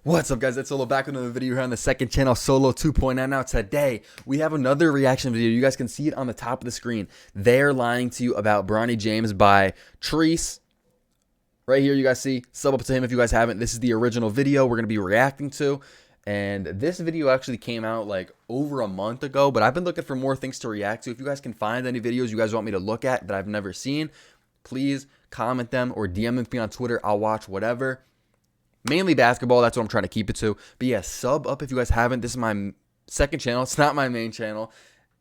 What's up, guys? It's Solo back with another video here on the second channel, Solo 2.9. Now today we have another reaction video. You guys can see it on the top of the screen. They're lying to you about Bronny James by Treese. Right here, you guys see. Sub up to him if you guys haven't. This is the original video we're gonna be reacting to, and this video actually came out like over a month ago. But I've been looking for more things to react to. If you guys can find any videos you guys want me to look at that I've never seen, please comment them or DM them to me on Twitter. I'll watch whatever. Mainly basketball, that's what I'm trying to keep it to. But yeah, sub up if you guys haven't. This is my second channel. It's not my main channel.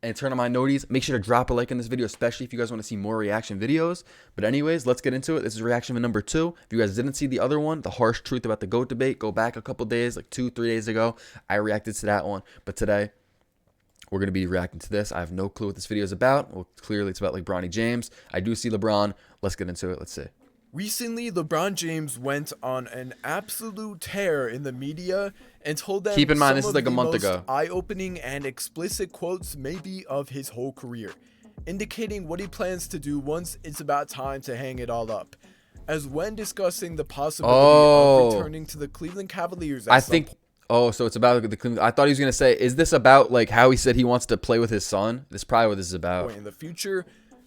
And turn on my noties. Make sure to drop a like in this video, especially if you guys want to see more reaction videos. But anyways, let's get into it. This is reaction video number 2. If you guys didn't see the other one, the harsh truth about the GOAT debate, go back a couple days, like 2-3 days ago. I reacted to that one. But today, we're going to be reacting to this. I have no clue what this video is about. Well, clearly it's about like Bronny James. I do see LeBron. Let's get into it. Let's see. Recently, LeBron James went on an absolute tear in the media and told them keep in mind this some is like a of the month most ago. eye-opening and explicit quotes maybe of his whole career, indicating what he plans to do once it's about time to hang it all up. As when discussing the possibility of returning to the Cleveland Cavaliers at some point. Oh, so it's about the Cleveland. I thought he was gonna say, is this about like how he said he wants to play with his son? This is probably what this is about. In the future,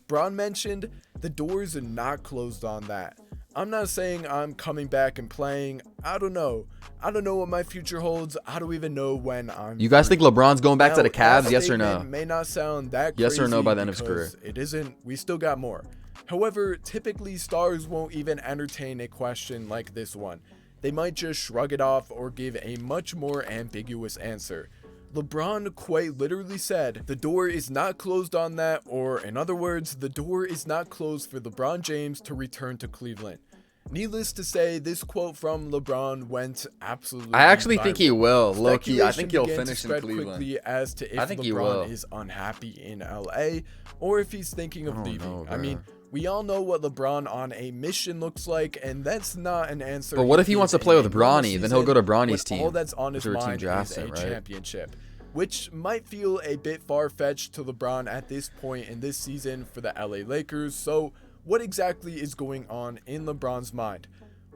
Bron mentioned the doors are not closed on that. I'm not saying I'm coming back and playing. I don't know. I don't know what my future holds. I don't even know when I'm. You guys think LeBron's going back to the Cavs? That Yes or no? May not sound that yes crazy or no by the end of his career. It isn't. We still got more. However, typically stars won't even entertain a question like this one. They might just shrug it off or give a much more ambiguous answer. LeBron quite literally said, the door is not closed on that, or in other words, the door is not closed for LeBron James to return to Cleveland. Needless to say, this quote from LeBron went absolutely I actually viral. think he will. Low-key, I think he'll Began finish to in spread Cleveland. quickly as to if I think he LeBron will. is unhappy in LA or if he's thinking of leaving. Know, I mean, we all know what LeBron on a mission looks like, and that's not an answer. But what if he wants to play with Bronny? Then he'll go to Bronny's team. All that's on his mind is a right? championship, which might feel a bit far-fetched to LeBron at this point in this season for the LA Lakers. So what exactly is going on in LeBron's mind?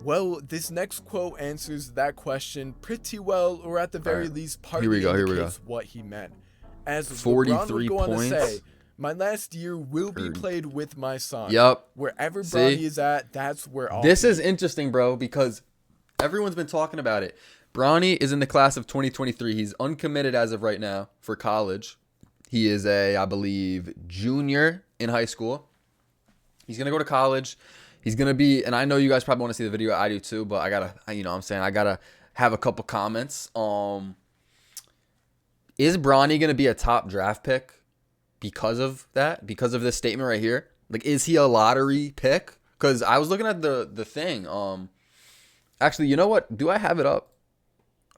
Well, this next quote answers that question pretty well, or at the very least partly indicates what he meant. As 43 LeBron would go on points. To say, my last year will be played with my son. Yup. Wherever Bronny is at, that's where I'll This be. is interesting, bro, because everyone's been talking about it. Bronny is in the class of 2023. He's uncommitted as of right now for college. He is a, I believe, junior in high school. He's going to go to college. He's going to be, and I know you guys probably want to see the video. I do too, but I got to, you know what I'm saying, I got to have a couple comments. Is Bronny going to be a top draft pick because of that? Because of this statement right here? Like, is he a lottery pick? Because I was looking at the thing. Actually, you know what? Do I have it up?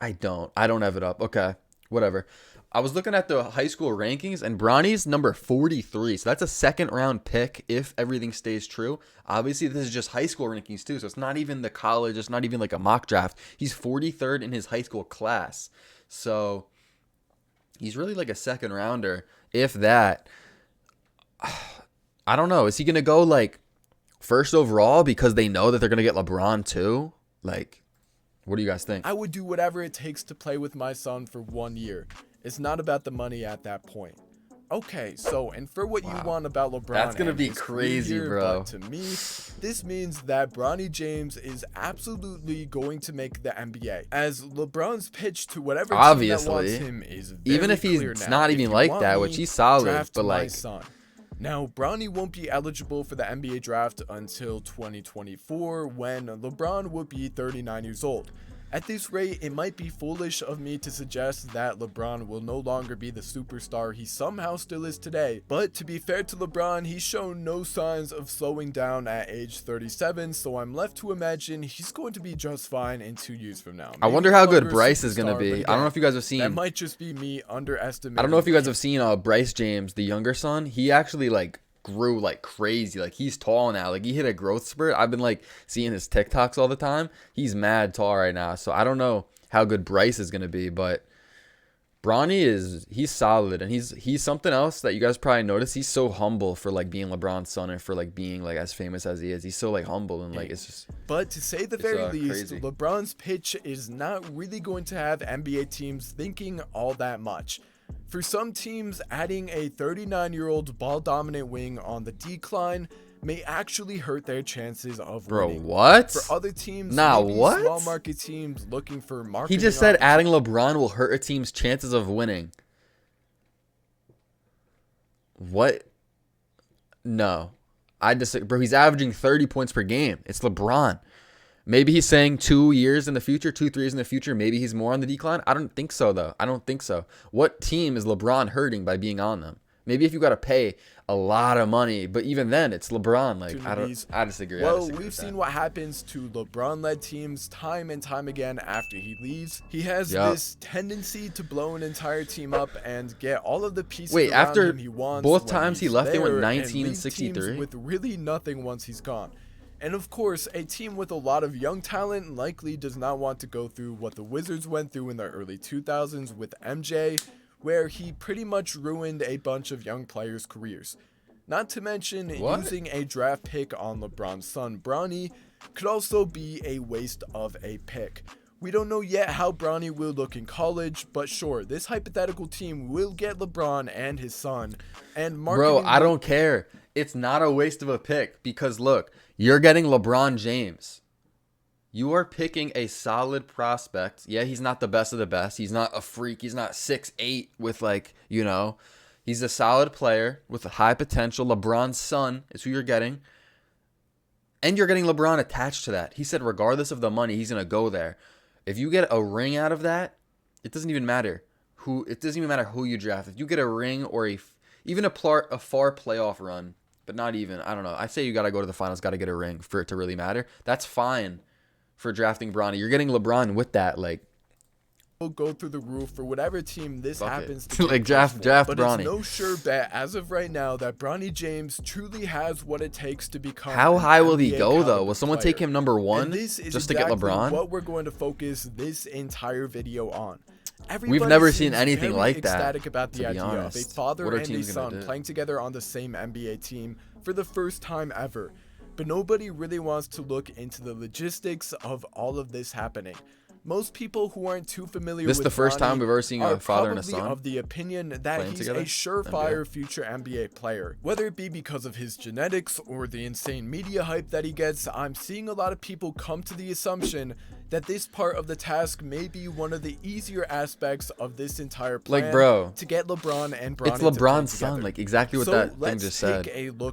I don't have it up. Okay, whatever. I was looking at the high school rankings, and Bronny's number 43. So that's a second round pick if everything stays true. Obviously, this is just high school rankings too. So it's not even the college. It's not even like a mock draft. He's 43rd in his high school class. So he's really like a second rounder, if that. I don't know. Is he going to go like first overall because they know that they're going to get LeBron too? Like, what do you guys think? I would do whatever it takes to play with my son for 1 year. It's not about the money at that point. Okay, so, and for what you want about LeBron, that's gonna be crazy, bro. But to me, this means that Bronny James is absolutely going to make the NBA, as LeBron's pitch to whatever team that wants him is very even if he's now. not even like that, which he's solid, but like, son. Now, Bronny won't be eligible for the NBA draft until 2024, when LeBron would be 39 years old. At this rate, it might be foolish of me to suggest that LeBron will no longer be the superstar he somehow still is today. But to be fair to LeBron, he's shown no signs of slowing down at age 37, so I'm left to imagine he's going to be just fine in 2 years from now. I wonder how good Bryce is going to be. I don't know if you guys have seen. That might just be me underestimating. I don't know if you guys have seen Bryce James, the younger son. He actually like grew like crazy. Like, he's tall now. Like, he hit a growth spurt. I've been like seeing his TikToks all the time. He's mad tall right now. So I don't know how good Bryce is going to be, but He's solid, and he's something else that you guys probably noticed. He's so humble for like being LeBron's son and for like being like as famous as he is. He's so like humble and like it's just. But to say the very least, crazy. LeBron's pitch is not really going to have NBA teams thinking all that much. For some teams, adding a 39-year-old ball-dominant wing on the decline may actually hurt their chances of winning. Bro, what? For other teams, maybe what? Small market teams looking for marketing. He just said adding LeBron will hurt a team's chances of winning. What? No. I disagree. Bro, he's averaging 30 points per game. It's LeBron. Maybe he's saying 2 years in the future, 2-3 years in the future. Maybe he's more on the decline. I don't think so, though. I don't think so. What team is LeBron hurting by being on them? Maybe if you got to pay a lot of money, but even then, it's LeBron. Like I disagree. Well, we've seen what happens to LeBron-led teams time and time again after he leaves. He has this tendency to blow an entire team up and get all of the pieces around him he wants. Both times he left, they went 19 and 63 with really nothing once he's gone. And of course, a team with a lot of young talent likely does not want to go through what the Wizards went through in the early 2000s with MJ, where he pretty much ruined a bunch of young players' careers. Not to mention, using a draft pick on LeBron's son, Bronny, could also be a waste of a pick. We don't know yet how Bronny will look in college, but sure, this hypothetical team will get LeBron and his son. And bro, I don't care. It's not a waste of a pick because look, you're getting LeBron James. You are picking a solid prospect. Yeah, he's not the best of the best. He's not a freak. He's not 6'8" with like, you know. He's a solid player with a high potential. LeBron's son is who you're getting. And you're getting LeBron attached to that. He said regardless of the money, he's going to go there. If you get a ring out of that, it doesn't even matter who you draft. If you get a ring or even a far playoff run, but not even, I don't know. I say you got to go to the finals, got to get a ring for it to really matter. That's fine for drafting Bronny. You're getting LeBron with that, like, will go through the roof for whatever team this happens to like draft but Bronny. It's no sure bet as of right now that Bronny James truly has what it takes to become. How high will he go though? Will player. someone take him number one just to get LeBron? What we're going to focus this entire video on. We've never seen anything like that. Ecstatic about the idea of a father and a son playing together on the same NBA team for the first time ever, but nobody really wants to look into the logistics of all of this happening. Most people who aren't too familiar with the first Bronny time we've ever seen a father and a son of the opinion that he's a surefire future NBA player. Whether it be because of his genetics or the insane media hype that he gets, I'm seeing a lot of people come to the assumption that this part of the task may be one of the easier aspects of this entire plan. Like, bro, to get LeBron and Bronny it's LeBron's son, like exactly what that thing just said.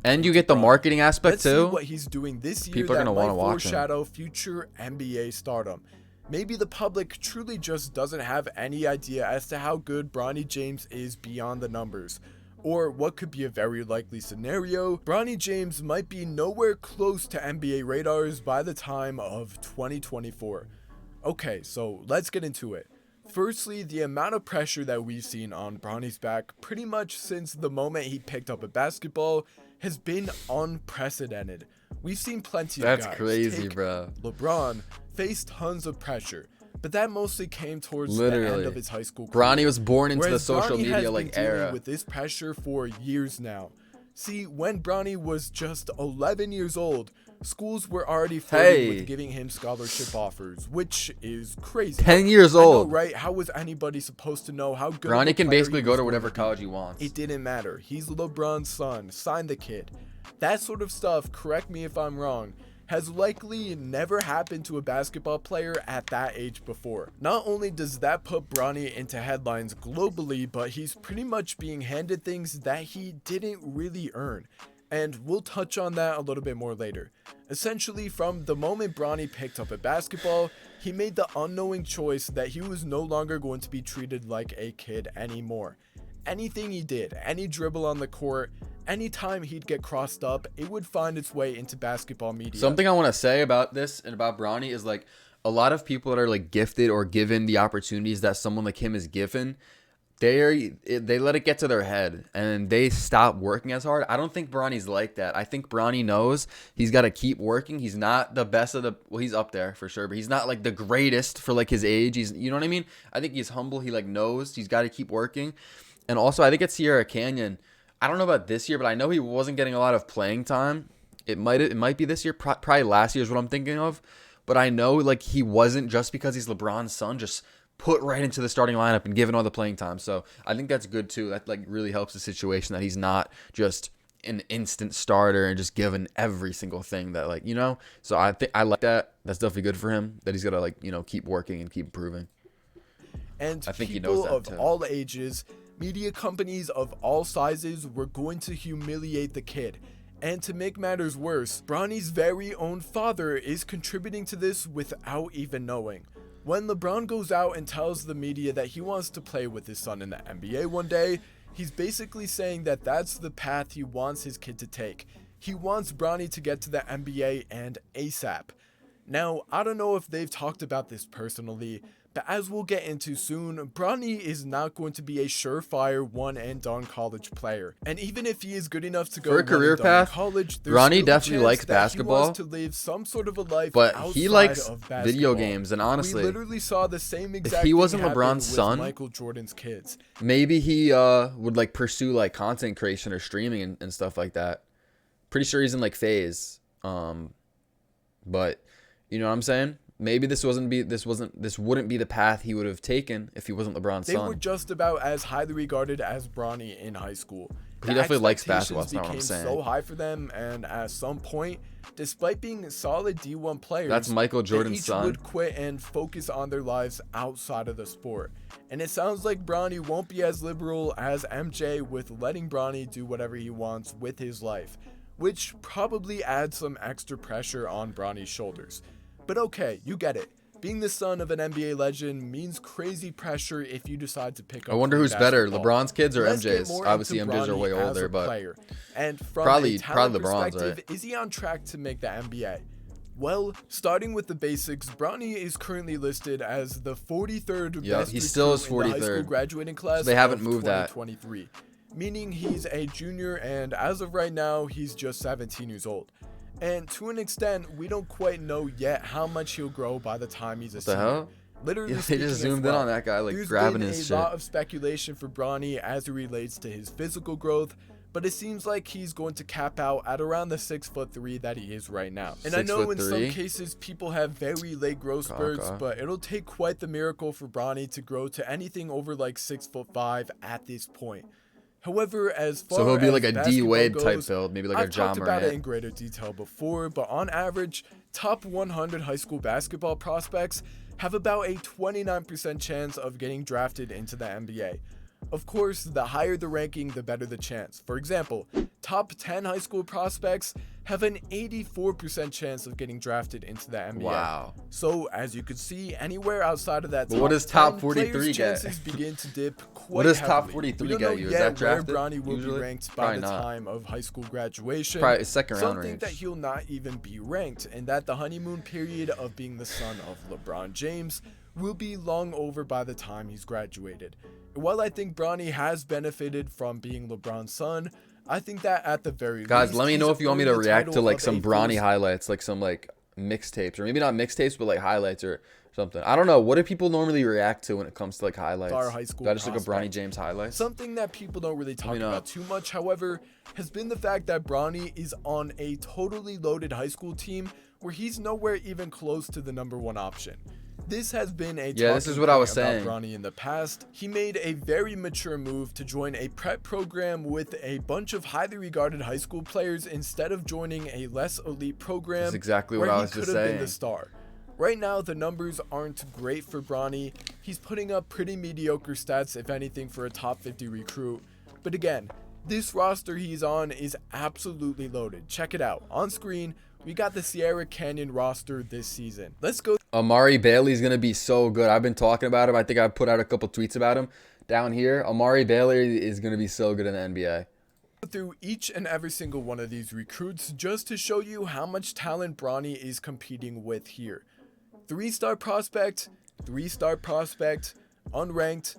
And you get get the marketing aspect too. See what he's doing this year. People are gonna want to watch him. Foreshadow future NBA stardom. Maybe the public truly just doesn't have any idea as to how good Bronny James is beyond the numbers. Or what could be a very likely scenario, Bronny James might be nowhere close to NBA radars by the time of 2024. Okay, so let's get into it. Firstly, the amount of pressure that we've seen on Bronny's back pretty much since the moment he picked up a basketball has been unprecedented. We've seen plenty of guys. That's crazy, bro. LeBron faced tons of pressure, but that mostly came towards the end of his high school career. Bronny was born into the social Bronny media like era. With this pressure for years now. See, when Bronny was just 11 years old, schools were already flirting with giving him scholarship offers, which is crazy. 10 years old. I know, right? How was anybody supposed to know how good Bronny can basically go to whatever college he wants. It didn't matter. He's LeBron's son. Sign the kid. That sort of stuff, correct me if I'm wrong, has likely never happened to a basketball player at that age before. Not only does that put Bronny into headlines globally, but he's pretty much being handed things that he didn't really earn. And we'll touch on that a little bit more later. Essentially, from the moment Bronny picked up a basketball, he made the unknowing choice that he was no longer going to be treated like a kid anymore. Anything he did, any dribble on the court, anytime he'd get crossed up, it would find its way into basketball media. Something I want to say about this and about Bronny is like a lot of people that are like gifted or given the opportunities that someone like him is given they let it get to their head and they stop working as hard. I don't think Bronny's like that. I think Bronny knows he's got to keep working. He's not the best of the, well, he's up there for sure, but he's not like the greatest for like his age. He's, you know what I mean? I think he's humble. He like knows he's got to keep working. And also I think at Sierra Canyon, I don't know about this year, but I know he wasn't getting a lot of playing time. It might be this year, probably last year is what I'm thinking of. But I know like he wasn't, just because he's LeBron's son, just put right into the starting lineup and given all the playing time. So I think that's good too. That like really helps the situation, that he's not just an instant starter and just given every single thing that, like, you know. So I think I like that. That's definitely good for him, that he's got to, like, you know, keep working and keep improving. And I think he people knows that of too. all ages, media companies of all sizes were going to humiliate the kid. And to make matters worse, Bronny's very own father is contributing to this without even knowing. When LeBron goes out and tells the media that he wants to play with his son in the NBA one day, he's basically saying that that's the path he wants his kid to take. He wants Bronny to get to the NBA and ASAP. Now, I don't know if they've talked about this personally, but as we'll get into soon, Bronny is not going to be a surefire one-and-done college player. And even if he is good enough to go For a career path, in college, there's Bronny still a definitely chance likes that basketball, he wants to live some sort of a life but outside he likes of video basketball. games. And honestly, We literally saw the same exact he thing wasn't happen LeBron's with son, Michael Jordan's kids. maybe he would like pursue like content creation or streaming and stuff like that. Pretty sure he's in like phase. But you know what I'm saying? Maybe this wouldn't be the path he would have taken if he wasn't LeBron's son. They were just about as highly regarded as Bronny in high school. He definitely likes basketball, that's not what I'm saying. Became so high for them, and at some point, despite being solid D1 players, That's Michael Jordan's son. They each would quit and focus on their lives outside of the sport. And it sounds like Bronny won't be as liberal as MJ with letting Bronny do whatever he wants with his life, which probably adds some extra pressure on Bronny's shoulders. But okay, you get it. Being the son of an NBA legend means crazy pressure if you decide to pick up. I wonder who's better, LeBron's kids or MJ's? Obviously, MJ's are way Bronny older, as a but player. And from probably a talent LeBron's, perspective, right? is he on track to make the NBA? Well, starting with the basics, Bronny is currently listed as the 43rd best he still is recruit in the high 43rd. school graduating class. So they haven't of moved that. 2023, meaning he's a junior, and as of right now, he's just 17 years old. And to an extent, we don't quite know yet how much he'll grow by the time he's a senior. The hell? Literally, Yeah, they just zoomed in on that guy, like there's grabbing been his a lot shit. of speculation for Bronny as it relates to his physical growth, but it seems like he's going to cap out at around the 6'3" that he is right now. And I know in some 6'3"? cases people have very late growth spurts, but it'll take quite the miracle for Bronny to grow to anything over like 6'5" at this point. However, as far So he'll be as like a D basketball Wade type goes, build, maybe like I've a John talked about it in Morant. greater detail before, but on average, top 100 high school basketball prospects have about a 29% chance of getting drafted into the NBA. Of course, the higher the ranking, the better the chance. For example, top 10 high school prospects have an 84% chance of getting drafted into the NBA. Wow. So, as you can see, anywhere outside of that But what does top 43 players' get? chances begin to dip quite What does top heavily. 43 We don't get know you? Is yet that drafted where Bronny will usually? be ranked by Probably the not. time of high school graduation. Probably second round Some think range. that he'll not even be ranked, and that the honeymoon period of being the son of LeBron James will be long over by the time he's graduated. And while I think Bronny has benefited from being LeBron's son, I think that at the very Guys, least, let me he's know if you want me to earned the react to title like of some a Bronny first- highlights, like some like mixtapes, or maybe not mixtapes, but like highlights or something. I don't know. What do people normally react to when it comes to like highlights? Star high school That just like a prospect. Bronny James highlights. Something that people don't really talk me know. about too much, however, has been the fact that Bronny is on a totally loaded high school team where he's nowhere even close to the #1 option. This has been a this is talking what I was point about saying. Bronny in the past. He made a very mature move to join a prep program with a bunch of highly regarded high school players instead of joining a less elite program. That's exactly where what I he was could just have been saying. the star. Right now, the numbers aren't great for Bronny. He's putting up pretty mediocre stats, if anything, for a top 50 recruit. But again, this roster he's on is absolutely loaded. Check it out. On screen, we got the Sierra Canyon roster this season. Let's go Amari Bailey's gonna be so good. I've been talking about him. I think I put out a couple tweets about him down here. Amari Bailey is gonna be so good in the NBA. through each and every single one of these recruits just to show you how much talent Bronny is competing with here. 3-star prospect, 3-star prospect, unranked,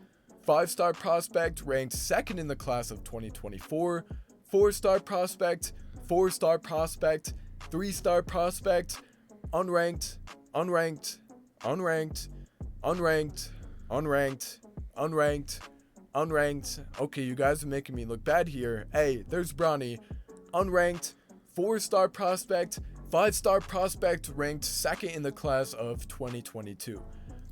5-star prospect ranked second in the class of 2024, 4-star prospect, 4-star prospect, 3-star prospect, unranked, unranked, unranked, unranked, unranked, unranked, unranked. Okay, you guys are making me look bad here. Hey, there's Bronny. Unranked, 4-star prospect, 5-star prospect ranked second in the class of 2022.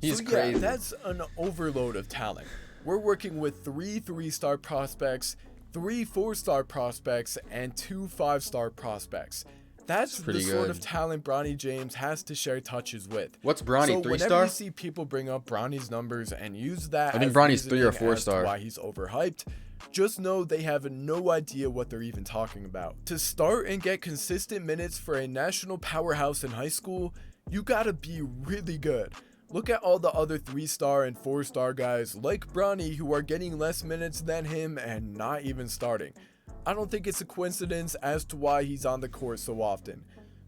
He's so, yeah, crazy. That's an overload of talent. We're working with 3 3-star prospects, 3 4-star prospects, and 2 5-star prospects. That's the sort of talent Bronny James has to share touches with. What's Bronny, so 3-star? Whenever you see people bring up Bronny's numbers and use that I think as Bronny's 3 or reasoning as to 4-star. why he's overhyped, just know they have no idea what they're even talking about. To start and get consistent minutes for a national powerhouse in high school, you gotta be really good. Look at all the other 3-star and 4-star guys like Bronny who are getting less minutes than him and not even starting. I don't think it's a coincidence as to why he's on the court so often.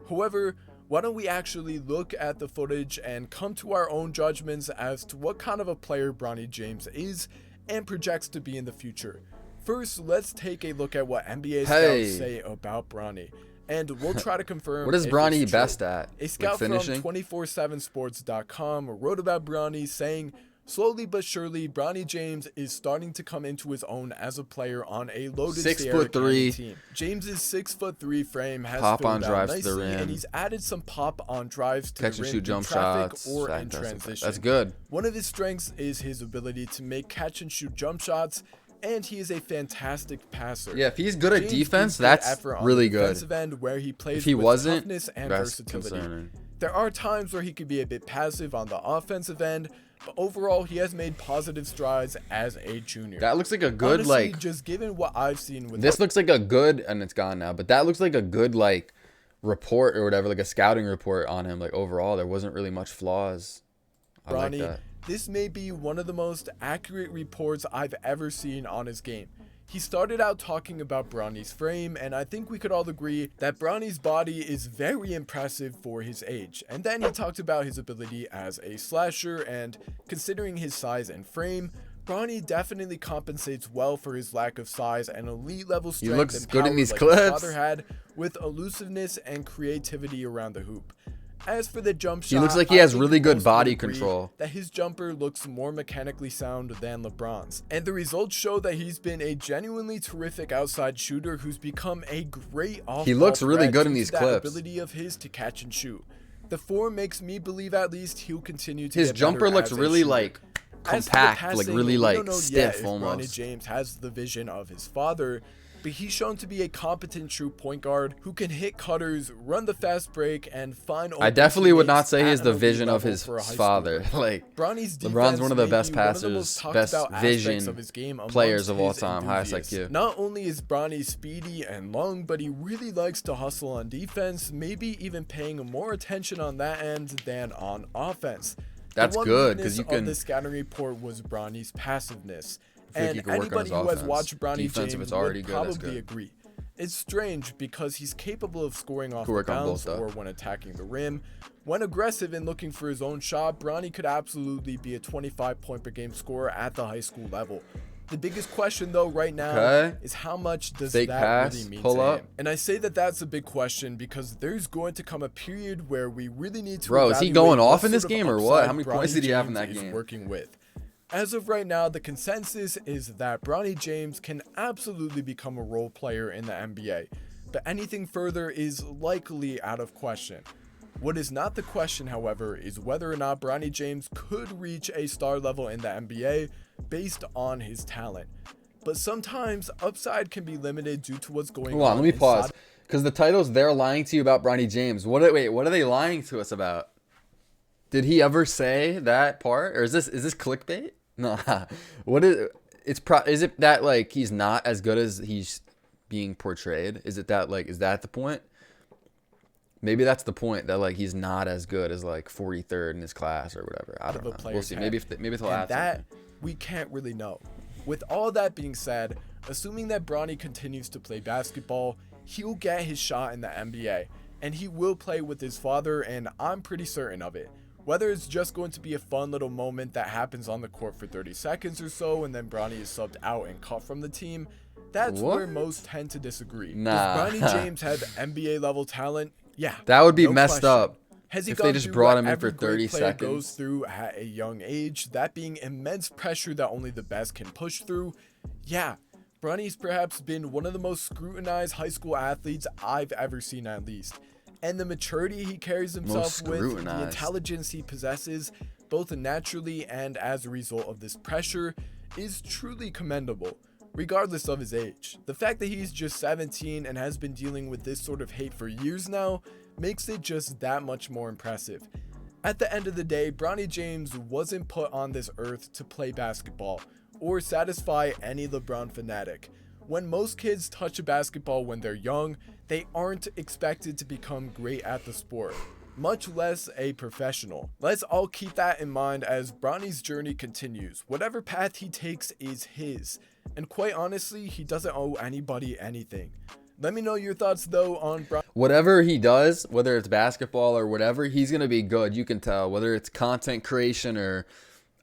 However, why don't we actually look at the footage and come to our own judgments as to what kind of a player Bronny James is and projects to be in the future. First, let's take a look at what NBA scouts say about Bronny, and we'll try to confirm. What is Bronny best at? A scout from 247sports.com wrote about Bronny, saying, "Slowly but surely, Bronny James is starting to come into his own as a player on a loaded 6'3" team. James's 6'3" frame has pop filled on out drives to the nicely, rim. and he's added some pop on drives to Catch the and rim shoot in jump traffic shots. or in Fantastic. transition. That's good. One of his strengths is his ability to make catch and shoot jump shots, and he is a fantastic passer. Yeah, if he's good at James defense, gives good that's effort on really the good. defensive end where he plays If he with wasn't, toughness and that's versatility. concerning. There are times where he could be a bit passive on the offensive end, but overall he has made positive strides as a junior. That looks like a good, Honestly, just given what I've seen with this looks like a good, and it's gone now, but that looks like a good, like, report or whatever, like a scouting report on him. Like, overall, there wasn't really much flaws. I like Bronny, that. this may be one of the most accurate reports I've ever seen on his game. He started out talking about Bronny's frame, and I think we could all agree that Bronny's body is very impressive for his age. And then he talked about his ability as a slasher, and considering his size and frame, Bronny definitely compensates well for his lack of size and elite level strength. He looks and good in power these like clips. His father had, with elusiveness and creativity around the hoop. As for the jump shot, He looks like he I has think really good most would body agree control. that his jumper looks more mechanically sound than LeBron's. And the results show that he's been a genuinely terrific outside shooter who's become a great off-ball He looks really threat good in due these to that clips. ability of his to catch and shoot. The form makes me believe at least he'll continue to His get jumper better looks as a really, shooter. like, As for the compact, like, passing, really, we like, don't know yet stiff if Bronny almost. James has the vision of his father, but he's shown to be a competent true point guard who can hit cutters, run the fast break, and find I definitely would not teammates say he's at the an elite vision of level his for a high father. schooler. Like, Bronny's LeBron's one of the defense best may be one of the most passers, talked best about aspects vision of his game players of all amongst his time, highest enthusiasts. IQ. Not only is Bronny speedy and long, but he really likes to hustle on defense, maybe even paying more attention on that end than on offense. That's The one good, 'cause weakness you can- of the scouting report was Bronny's passiveness. feel like And he could work on anybody his who has offense. watched Bronny Defense, if James it's already would good, that's probably good. agree. It's strange because he's capable of scoring off Could the work on bounce both, though. or when attacking the rim. When aggressive and looking for his own shot, Bronny could absolutely be a 25-point per game scorer at the high school level. The biggest question though right now Okay. is how much does Fake that pass, really mean pull to up. him? And I say that that's a big question because there's going to come a period where we really need to Bro, is he evaluate going what off in this sort of game or what? How upside many points Bronny did he have in James that is game? working with. As of right now, the consensus is that Bronny James can absolutely become a role player in the NBA, but anything further is likely out of question. What is not the question, however, is whether or not Bronny James could reach a star level in the NBA based on his talent. But sometimes upside can be limited due to what's going on. Hold on, let me pause. inside. Because the title's "They're Lying to You About Bronny James." Wait, what are they lying to us about? Did he ever say that part, or is this clickbait? No. What is is it that like he's not as good as he's being portrayed? Is it that like is that the point? Maybe that's the point, that like he's not as good as like 43rd in his class or whatever. I don't know. We'll see. Maybe maybe they'll add And that something. we can't really know. With all that being said, assuming that Bronny continues to play basketball, he'll get his shot in the NBA, and he will play with his father, and I'm pretty certain of it. Whether it's just going to be a fun little moment that happens on the court for 30 seconds or so and then Bronny is subbed out and cut from the team, that's where most tend to disagree. Nah. Does Bronny James have NBA level talent? Yeah. That would be no messed question. up. Has he If gone they just through brought what him in every for 30 great player seconds. goes through at a young age, that being immense pressure that only the best can push through? Yeah. Bronny's perhaps been one of the most scrutinized high school athletes I've ever seen, at least. And the maturity he carries himself with, the intelligence he possesses, both naturally and as a result of this pressure, is truly commendable, regardless of his age. The fact that he's just 17 and has been dealing with this sort of hate for years now makes it just that much more impressive. At the end of the day, Bronny James wasn't put on this earth to play basketball or satisfy any LeBron fanatic. When most kids touch a basketball when they're young, they aren't expected to become great at the sport, much less a professional. Let's all keep that in mind as Bronny's journey continues. Whatever path he takes is his, and quite honestly, he doesn't owe anybody anything. Let me know your thoughts though on Bronny. Whatever he does, whether it's basketball or whatever, he's going to be good. You can tell. Whether it's content creation or,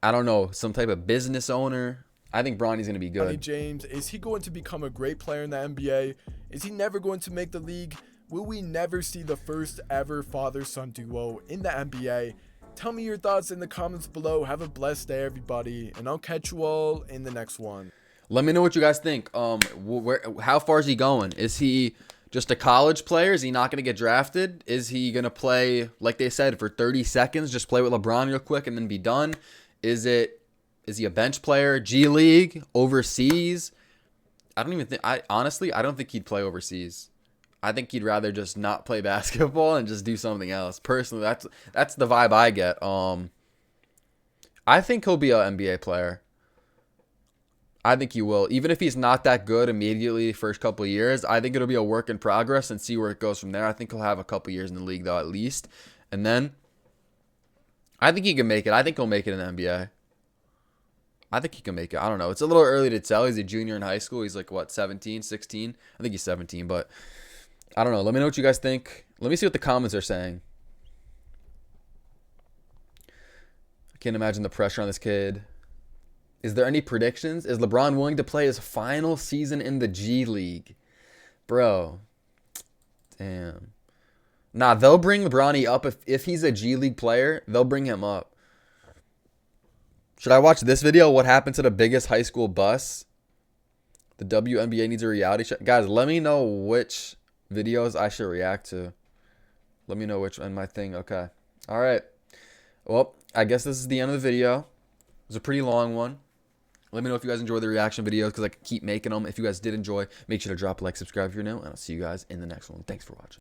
I don't know, some type of business owner, I think Bronny's going to be good. Bronny James, is he going to become a great player in the NBA? Is he never going to make the league? Will we never see the first ever father-son duo in the NBA? Tell me your thoughts in the comments below. Have a blessed day, everybody, and I'll catch you all in the next one. Let me know what you guys think. How far is he going? Is he just a college player? Is he not going to get drafted? Is he going to play, like they said, for 30 seconds, just play with LeBron real quick and then be done? Is he a bench player, G League, overseas? I don't even think, honestly, I don't think he'd play overseas. I think he'd rather just not play basketball and just do something else. Personally, that's the vibe I get. I think he'll be an NBA player. I think he will. Even if he's not that good immediately first couple of years, I think it'll be a work in progress and see where it goes from there. I think he'll have a couple years in the league, though, at least. And then I think he can make it. I think he'll make it in the NBA. I think he can make it. I don't know. It's a little early to tell. He's a junior in high school. He's like, what, 17, 16? I think he's 17, but I don't know. Let me know what you guys think. Let me see what the comments are saying. I can't imagine the pressure on this kid. Is there any predictions? Is LeBron willing to play his final season in the G League? Bro. Damn. Nah, they'll bring Bronny up. If he's a G League player, they'll bring him up. Should I watch this video? What happened to the biggest high school bus? The WNBA needs a reality show. Guys, let me know which videos I should react to. Let me know which and my thing. Okay. All right. Well, I guess this is the end of the video. It was a pretty long one. Let me know if you guys enjoy the reaction videos because I can keep making them. If you guys did enjoy, make sure to drop a like, subscribe if you're new, and I'll see you guys in the next one. Thanks for watching.